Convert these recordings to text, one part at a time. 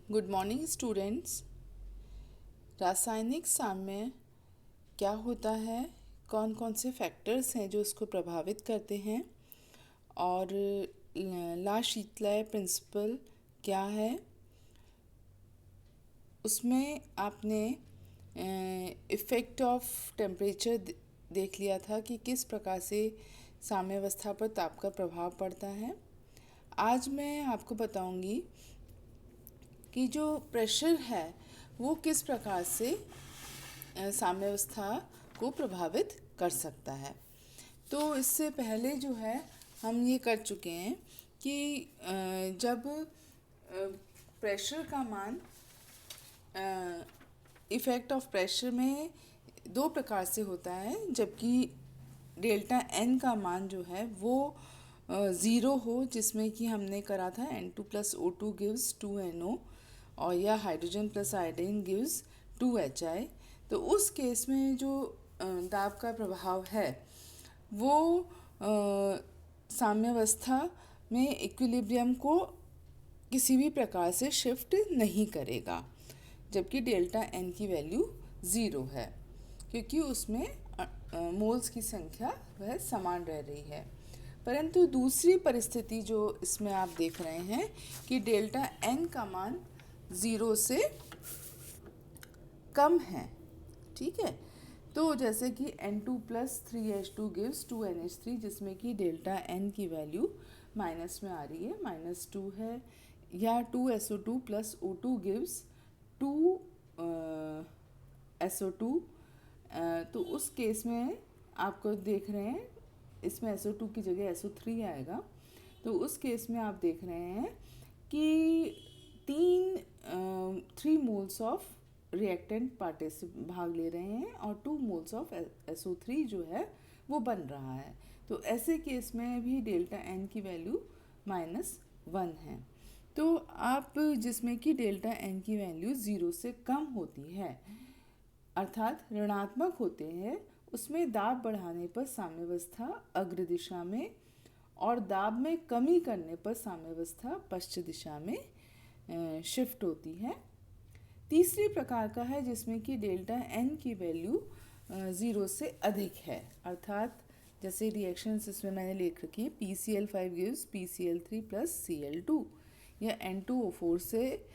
Good morning students. रासायनिक साम्य क्या होता है, कौन कौन से फैक्टर्स हैं जो इसको प्रभावित करते हैं, और ला शीतलय प्रिंसिपल क्या है, उसमें आपने इफ़ेक्ट ऑफ टेम्परेचर देख लिया था कि किस प्रकार से साम्यावस्था पर ताप का प्रभाव पड़ता है। आज मैं आपको बताऊंगी कि जो प्रेशर है वो किस प्रकार से साम्यावस्था को प्रभावित कर सकता है। तो इससे पहले जो है हम ये कर चुके हैं कि जब प्रेशर का मान इफ़ेक्ट ऑफ प्रेशर में दो प्रकार से होता है, जबकि डेल्टा एन का मान जो है वो ज़ीरो हो, जिसमें कि हमने करा था N2 plus O2 gives 2NO, और या hydrogen plus iodine gives 2HI। तो उस केस में जो दाब का प्रभाव है वो साम्यावस्था में इक्विलिब्रियम को किसी भी प्रकार से शिफ्ट नहीं करेगा, जबकि डेल्टा एन की वैल्यू ज़ीरो है, क्योंकि उसमें मोल्स की संख्या वह समान रह रही है। परंतु दूसरी परिस्थिति जो इसमें आप देख रहे हैं कि डेल्टा एन का मान ज़ीरो से कम है, ठीक है। तो जैसे कि N2 plus 3H2 gives 2NH3, जिसमें कि डेल्टा एन की वैल्यू माइनस में आ रही है, -2 है, या 2SO2 plus O2 gives 2SO2। तो उस केस में आपको देख रहे हैं इसमें SO2 की जगह SO3 आएगा। तो उस केस में आप देख रहे हैं कि 3 मोल्स ऑफ रिएक्टेंट भाग ले रहे हैं और 2 मोल्स ऑफ SO3 जो है वो बन रहा है। तो ऐसे केस में भी डेल्टा एन की वैल्यू -1 है। तो आप जिसमें कि डेल्टा एन की वैल्यू ज़ीरो से कम होती है, अर्थात ऋणात्मक होते हैं, उसमें दाब बढ़ाने पर साम्यावस्था अग्र दिशा में और दाब में कमी करने पर साम्यावस्था पश्चिम दिशा में शिफ्ट होती है। तीसरी प्रकार का है जिसमें कि डेल्टा एन की वैल्यू ज़ीरो से अधिक है, अर्थात जैसे रिएक्शंस इसमें मैंने लिख रखी है, PCl5 gives PCl3 plus Cl2, या N2O4 से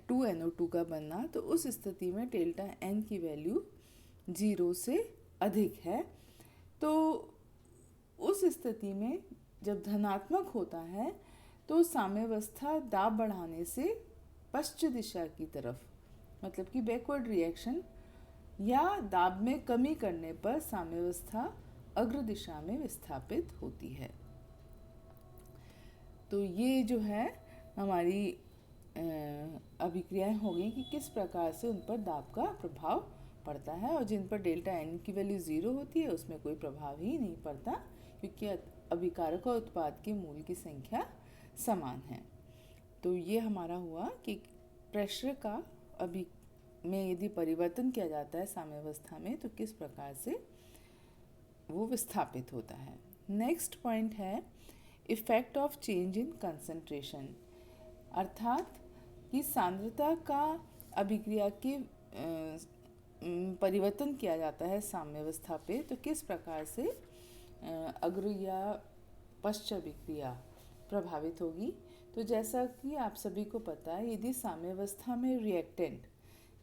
2NO2 का बनना। तो उस स्थिति में डेल्टा एन की वैल्यू ज़ीरो से अधिक है। तो उस स्थिति में जब धनात्मक होता है तो साम्यावस्था दाब बढ़ाने से पश्चिम दिशा की तरफ, मतलब कि बैकवर्ड रिएक्शन, या दाब में कमी करने पर साम्यावस्था अग्र दिशा में विस्थापित होती है। तो ये जो है हमारी अभिक्रियाएं हो गई कि किस प्रकार से उन पर दाब का प्रभाव पड़ता है, और जिन पर डेल्टा एन की वैल्यू ज़ीरो होती है उसमें कोई प्रभाव ही नहीं पड़ता, क्योंकि अभिकारक और उत्पाद के मूल की संख्या समान है। तो ये हमारा हुआ कि प्रेशर का में यदि परिवर्तन किया जाता है साम्यावस्था में तो किस प्रकार से वो विस्थापित होता है। नेक्स्ट पॉइंट है effect of change in concentration, अर्थात कि सांद्रता का अभिक्रिया के परिवर्तन किया जाता है साम्यावस्था पे, तो किस प्रकार से अग्र या पश्च अभिक्रिया प्रभावित होगी। तो जैसा कि आप सभी को पता है, यदि साम्यावस्था में रिएक्टेंट,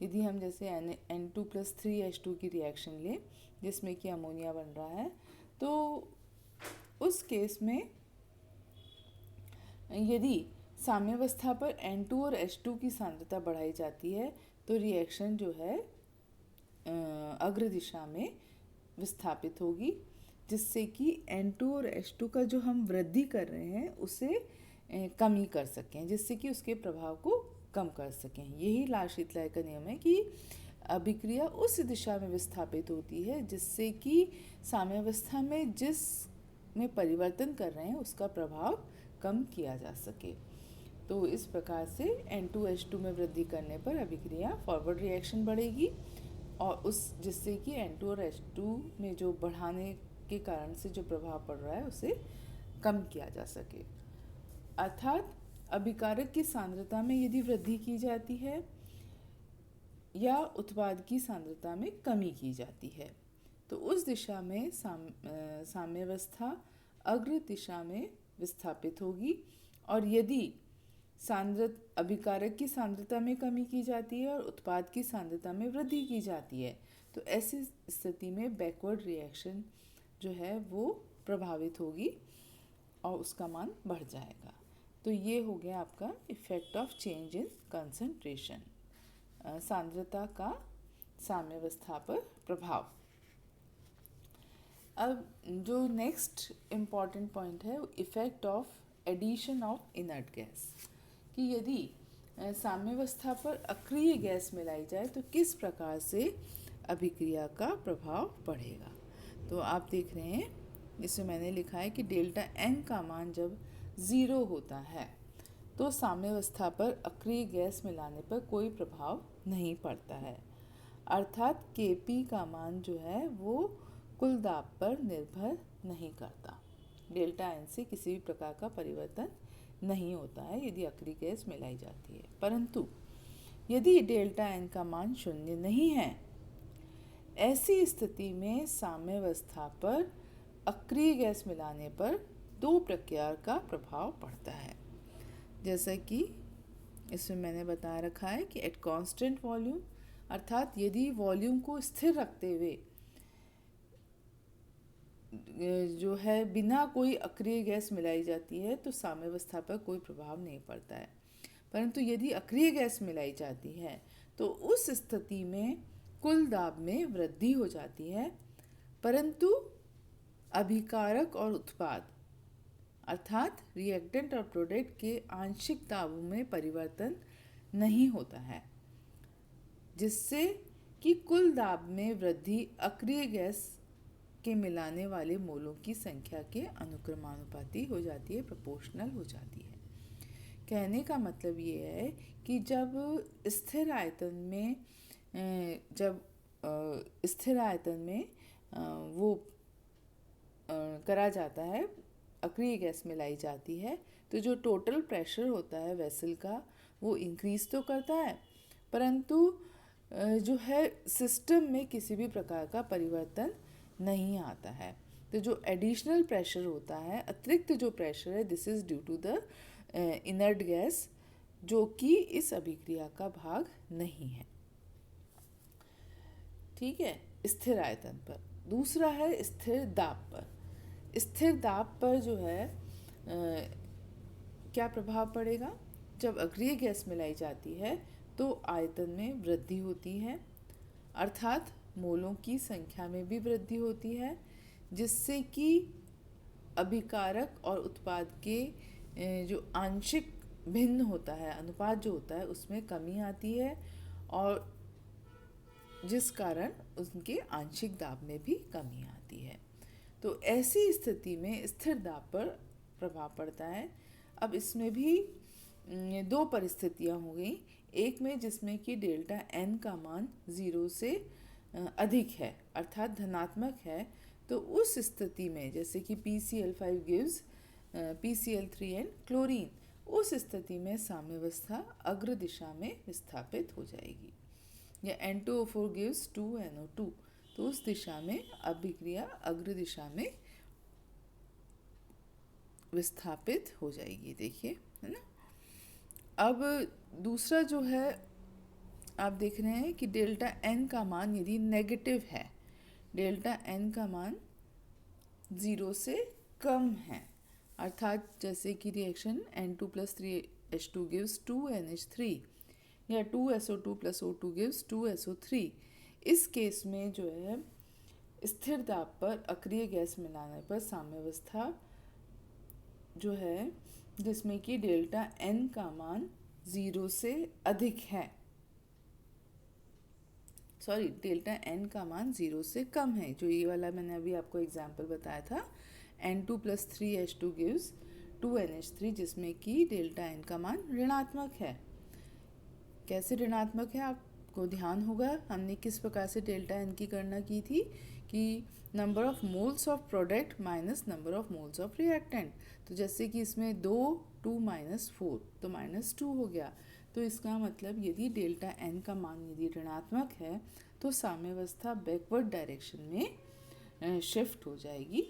यदि हम जैसे N2 प्लस 3H2 की रिएक्शन लें जिसमें कि अमोनिया बन रहा है, तो उस केस में यदि साम्यावस्था पर N2 और H2 की सांद्रता बढ़ाई जाती है तो रिएक्शन जो है अग्र दिशा में विस्थापित होगी, जिससे कि N2 और H2 का जो हम वृद्धि कर रहे हैं उसे कमी कर सकें, जिससे कि उसके प्रभाव को कम कर सकें। यही ला शीतलय का नियम है कि अभिक्रिया उस दिशा में विस्थापित होती है जिससे कि साम्यावस्था में जिस में परिवर्तन कर रहे हैं उसका प्रभाव कम किया जा सके। तो इस प्रकार से N2H2 में वृद्धि करने पर अभिक्रिया फॉरवर्ड रिएक्शन बढ़ेगी, और उस जिससे कि N2 और H2 में जो बढ़ाने के कारण से जो प्रभाव पड़ रहा है उसे कम किया जा सके। अर्थात अभिकारक की सांद्रता में यदि वृद्धि की जाती है या उत्पाद की सांद्रता में कमी की जाती है तो उस दिशा में साम्यावस्था अग्र दिशा में विस्थापित होगी, और यदि अभिकारक की सांद्रता में कमी की जाती है और उत्पाद की सांद्रता में वृद्धि की जाती है तो ऐसी स्थिति में बैकवर्ड रिएक्शन जो है वो प्रभावित होगी और उसका मान बढ़ जाएगा। तो ये हो गया आपका effect of change in concentration, सांद्रता का साम्यावस्था पर प्रभाव। अब जो नेक्स्ट इम्पॉर्टेंट पॉइंट है effect of addition of inert gas, कि यदि साम्यावस्था पर अक्रिय गैस मिलाई जाए तो किस प्रकार से अभिक्रिया का प्रभाव बढ़ेगा। तो आप देख रहे हैं इसमें मैंने लिखा है कि डेल्टा एन का मान जब 0 होता है तो साम्यावस्था पर अक्रिय गैस मिलाने पर कोई प्रभाव नहीं पड़ता है, अर्थात Kp का मान जो है वो कुल दाब पर निर्भर नहीं करता। डेल्टा एन से किसी भी प्रकार का परिवर्तन नहीं होता है यदि अक्रिय गैस मिलाई जाती है। परंतु यदि डेल्टा एन का मान 0 नहीं है, ऐसी स्थिति में साम्यावस्था पर अक्रिय गैस मिलाने पर दो प्रक्रिया का प्रभाव पड़ता है। जैसा कि इसमें मैंने बता रखा है कि एट कांस्टेंट वॉल्यूम, अर्थात यदि वॉल्यूम को स्थिर रखते हुए जो है बिना कोई अक्रिय गैस मिलाई जाती है तो साम्यावस्था पर कोई प्रभाव नहीं पड़ता है। परंतु यदि अक्रिय गैस मिलाई जाती है तो उस स्थिति में कुल दाब में वृद्धि हो जाती है, परंतु अभिकारक और उत्पाद अर्थात रिएक्टेंट और प्रोडक्ट के आंशिक दाबों में परिवर्तन नहीं होता है, जिससे कि कुल दाब में वृद्धि अक्रिय गैस के मिलाने वाले मोलों की संख्या के अनुक्रमानुपाती हो जाती है, प्रोपोर्शनल हो जाती है। कहने का मतलब ये है कि जब स्थिर आयतन में वो करा जाता है, अक्रिय गैस मिलाई जाती है, तो जो टोटल प्रेशर होता है वेसल का वो इंक्रीज तो करता है, परंतु जो है सिस्टम में किसी भी प्रकार का परिवर्तन नहीं आता है। तो जो एडिशनल प्रेशर होता है, अतिरिक्त जो प्रेशर है, this is due to the inert gas, जो कि इस अभिक्रिया का भाग नहीं है। ठीक है, स्थिर आयतन पर। दूसरा है स्थिर दाब पर। स्थिर दाब पर जो है क्या प्रभाव पड़ेगा? जब अक्रिय गैस मिलाई जाती है तो आयतन में वृद्धि होती है, अर्थात मोलों की संख्या में भी वृद्धि होती है, जिससे कि अभिकारक और उत्पाद के जो आंशिक भिन्न होता है, अनुपात जो होता है उसमें कमी आती है, और जिस कारण उनके आंशिक दाब में भी कमी आती है। तो ऐसी स्थिति में स्थिर दाब पर प्रभाव पड़ता है। अब इसमें भी दो परिस्थितियां हो गई, एक में जिसमें कि डेल्टा एन का मान 0 से अधिक है अर्थात धनात्मक है, तो उस स्थिति में जैसे कि PCl5 gives PCl3 and chlorine, उस स्थिति में साम्यावस्था अग्र दिशा में विस्थापित हो जाएगी, या N2O4 गिव्स 2NO2, तो उस दिशा में अभिक्रिया अग्र दिशा में विस्थापित हो जाएगी। देखिए, है ना। अब दूसरा जो है आप देख रहे हैं कि डेल्टा एन का मान यदि नेगेटिव है, डेल्टा एन का मान 0 से कम है, अर्थात जैसे कि रिएक्शन N2+3H2 गिव्स 2NH3 या 2SO2+O2 गिव्स 2SO3, इस केस में जो है स्थिर दाब पर अक्रिय गैस मिलाने पर साम्यावस्था जो है जिसमें कि डेल्टा एन का मान 0 से अधिक है, डेल्टा एन का मान 0 से कम है, जो ये वाला मैंने अभी आपको एग्जाम्पल बताया था, N2+3H2 गिव्स 2NH3, जिसमें कि डेल्टा एन का मान ऋणात्मक है। कैसे ऋणात्मक है आपको ध्यान होगा, हमने किस प्रकार से डेल्टा एन की गणना की थी कि number of moles of product minus number of moles of reactant. तो जैसे कि इसमें 2 2 माइनस 4, तो -2 हो गया। तो इसका मतलब यदि डेल्टा एन का मान यदि ऋणात्मक है तो साम्यावस्था बैकवर्ड डायरेक्शन में शिफ्ट हो जाएगी,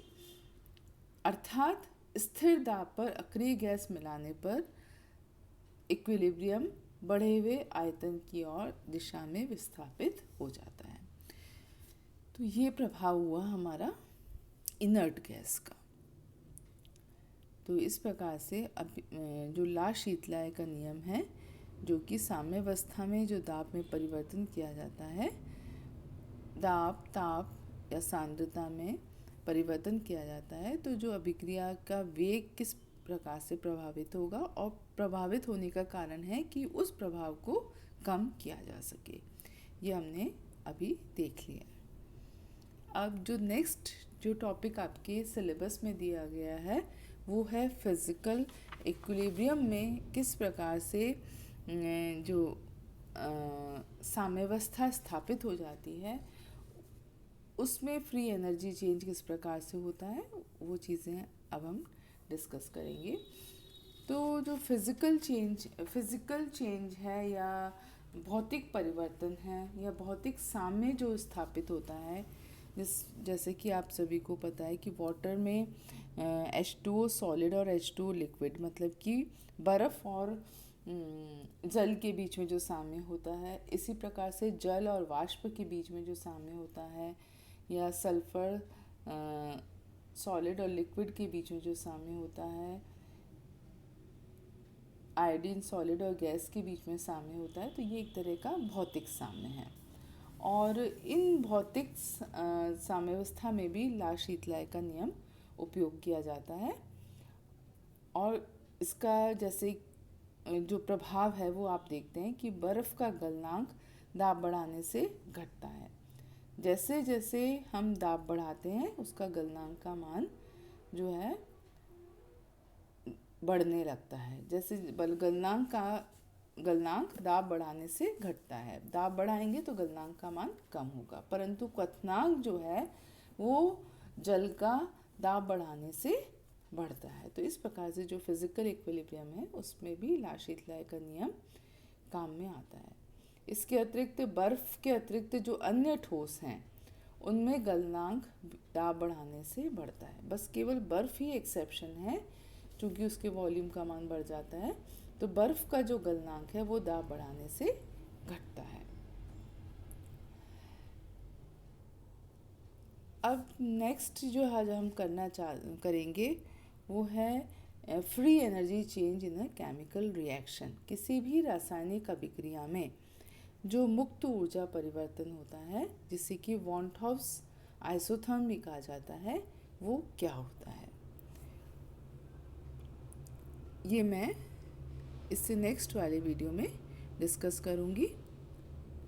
अर्थात स्थिर दाब पर अक्रिय गैस मिलाने पर इक्विलिब्रियम बढ़े हुए आयतन की ओर दिशा में विस्थापित हो जाता है। तो ये प्रभाव हुआ हमारा इनर्ट गैस का। तो इस प्रकार से अब जो ला शीतलाय का नियम है, जो कि साम्यावस्था में जो दाब में परिवर्तन किया जाता है, दाब, ताप या सांद्रता में परिवर्तन किया जाता है, तो जो अभिक्रिया का वेग किस प्रकार से प्रभावित होगा और प्रभावित होने का कारण है कि उस प्रभाव को कम किया जा सके, ये हमने अभी देख लिया। अब जो नेक्स्ट जो टॉपिक आपके सिलेबस में दिया गया है वो है फिज़िकल इक्विलिब्रियम में किस प्रकार से जो साम्यावस्था स्थापित हो जाती है, उसमें फ्री एनर्जी चेंज किस प्रकार से होता है, वो चीज़ें अब हम डिस्कस करेंगे। तो जो फिज़िकल चेंज है या भौतिक परिवर्तन है या भौतिक साम्य जो स्थापित होता है, जैसे कि आप सभी को पता है कि वाटर में H2O सॉलिड और H2O लिक्विड, मतलब कि बर्फ़ और जल के बीच में जो साम्य होता है, इसी प्रकार से जल और वाष्प के बीच में जो साम्य होता है, या सल्फर सॉलिड और लिक्विड के बीच में जो साम्य होता है, आयोडीन सॉलिड और गैस के बीच में साम्य होता है, तो ये एक तरह का भौतिक साम्य है। और इन भौतिक साम्यावस्था में भी ला शीतलाय का नियम उपयोग किया जाता है, और इसका जैसे जो प्रभाव है वो आप देखते हैं कि बर्फ़ का गलनांक दाब बढ़ाने से घटता है। जैसे जैसे हम दाब बढ़ाते हैं उसका गलनांक का मान जो है बढ़ने लगता है। जैसे गलनांक दाब बढ़ाने से घटता है, दाब बढ़ाएंगे तो गलनांक का मान कम होगा, परंतु क्वथनांक जो है वो जल का दाब बढ़ाने से बढ़ता है। तो इस प्रकार से जो फिज़िकल इक्विलिब्रियम है उसमें भी ला शीतलाय का नियम काम में आता है। इसके अतिरिक्त बर्फ़ के अतिरिक्त जो अन्य ठोस हैं उनमें गलनांक दाब बढ़ाने से बढ़ता है। बस केवल बर्फ़ ही एक्सेप्शन है, क्योंकि उसके वॉल्यूम का मान बढ़ जाता है, तो बर्फ़ का जो गलनांक है वो दाब बढ़ाने से घटता है। अब नेक्स्ट जो आज हम करेंगे वो है free energy change in a chemical reaction. किसी भी रासायनिक अभिक्रिया में जो मुक्त ऊर्जा परिवर्तन होता है, जिसे कि वॉन हाउस आइसोथर्म भी कहा जाता है, वो क्या होता है, ये मैं इससे नेक्स्ट वाले वीडियो में डिस्कस करूँगी।